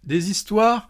des histoires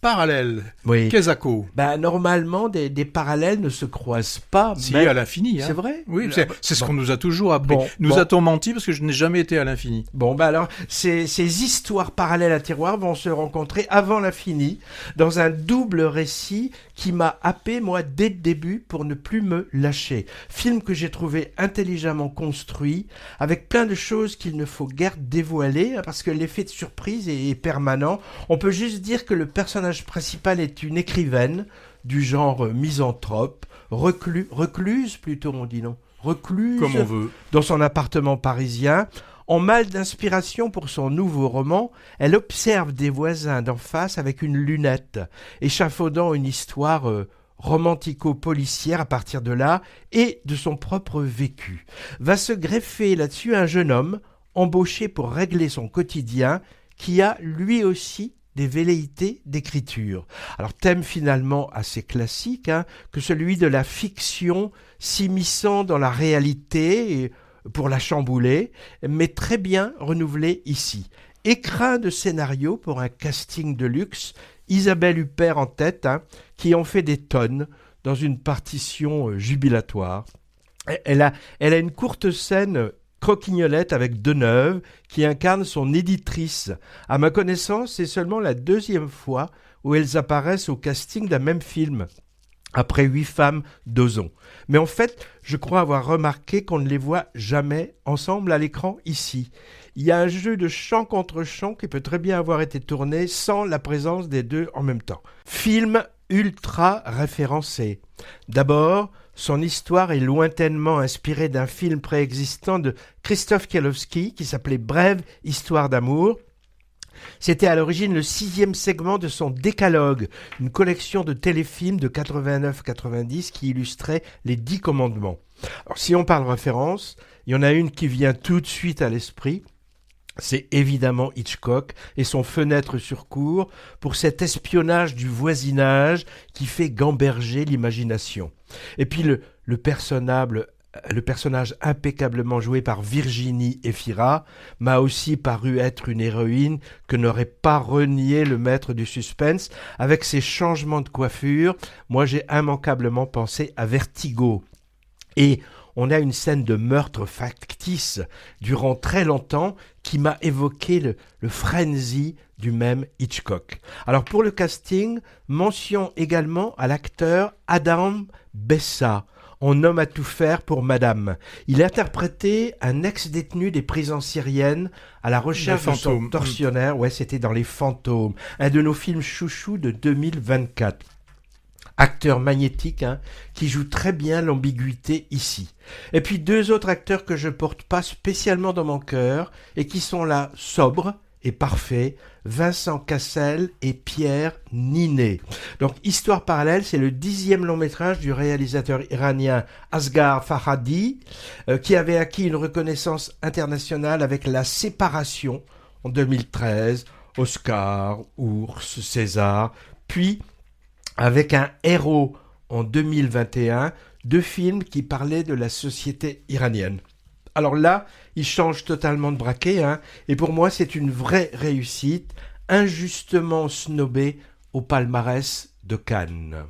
parallèles. Oui. Kezako. Normalement, des parallèles ne se croisent pas. Si, mais... à l'infini. Hein. C'est vrai? Oui, c'est ce qu'on nous a toujours appris. Bon, nous a-t-on menti parce que je n'ai jamais été à l'infini. Alors, ces histoires parallèles à tiroir vont se rencontrer avant l'infini, dans un double récit qui m'a happé, moi, dès le début, pour ne plus me lâcher. Film que j'ai trouvé intelligemment construit, avec plein de choses qu'il ne faut guère dévoiler, parce que l'effet de surprise est permanent. On peut juste dire que le personnage principal est une écrivaine du genre misanthrope, recluse plutôt, on dit non, recluse, comme on veut, dans son appartement parisien. En mal d'inspiration pour son nouveau roman, elle observe des voisins d'en face avec une lunette, échafaudant une histoire romantico-policière à partir de là et de son propre vécu. Va se greffer là-dessus un jeune homme embauché pour régler son quotidien qui a lui aussi des velléités d'écriture. Alors thème finalement assez classique, que celui de la fiction s'immisçant dans la réalité pour la chambouler, mais très bien renouvelé ici. Écrin de scénario pour un casting de luxe, Isabelle Huppert en tête, qui en fait des tonnes dans une partition jubilatoire. Elle a une courte scène croquignolette avec Deneuve, qui incarne son éditrice. À ma connaissance, c'est seulement la deuxième fois où elles apparaissent au casting d'un même film, après 8 femmes d'Ozon. Mais en fait, je crois avoir remarqué qu'on ne les voit jamais ensemble à l'écran ici. Il y a un jeu de chant contre chant qui peut très bien avoir été tourné sans la présence des deux en même temps. Film ultra référencé. D'abord, son histoire est lointainement inspirée d'un film préexistant de Krzysztof Kiełowski qui s'appelait Brève histoire d'amour. C'était à l'origine le 6e segment de son Décalogue, une collection de téléfilms de 89-90 qui illustrait les 10 commandements. Alors, si on parle référence, il y en a une qui vient tout de suite à l'esprit. C'est évidemment Hitchcock et son Fenêtre sur cour pour cet espionnage du voisinage qui fait gamberger l'imagination. Et puis le personnage impeccablement joué par Virginie Efira m'a aussi paru être une héroïne que n'aurait pas renié le maître du suspense. Avec ses changements de coiffure, moi j'ai immanquablement pensé à Vertigo. Et on a une scène de meurtre factice durant très longtemps qui m'a évoqué le frenzy du même Hitchcock. Alors pour le casting, mention également à l'acteur Adam Bessa, en homme à tout faire pour Madame. Il interprétait un ex-détenu des prisons syriennes à la recherche de son tortionnaire. Ouais, c'était dans Les Fantômes, un de nos films chouchous de 2024. Acteur magnétique, qui joue très bien l'ambiguïté ici. Et puis 2 autres acteurs que je porte pas spécialement dans mon cœur et qui sont là sobres et parfaits, Vincent Cassel et Pierre Ninet. Donc Histoire parallèle, c'est le 10e long métrage du réalisateur iranien Asghar Farhadi, qui avait acquis une reconnaissance internationale avec La Séparation en 2013, Oscar, Ours, César, puis avec Un héros en 2021, 2 films qui parlaient de la société iranienne. Alors là, il change totalement de braquet, et pour moi c'est une vraie réussite, injustement snobée au palmarès de Cannes.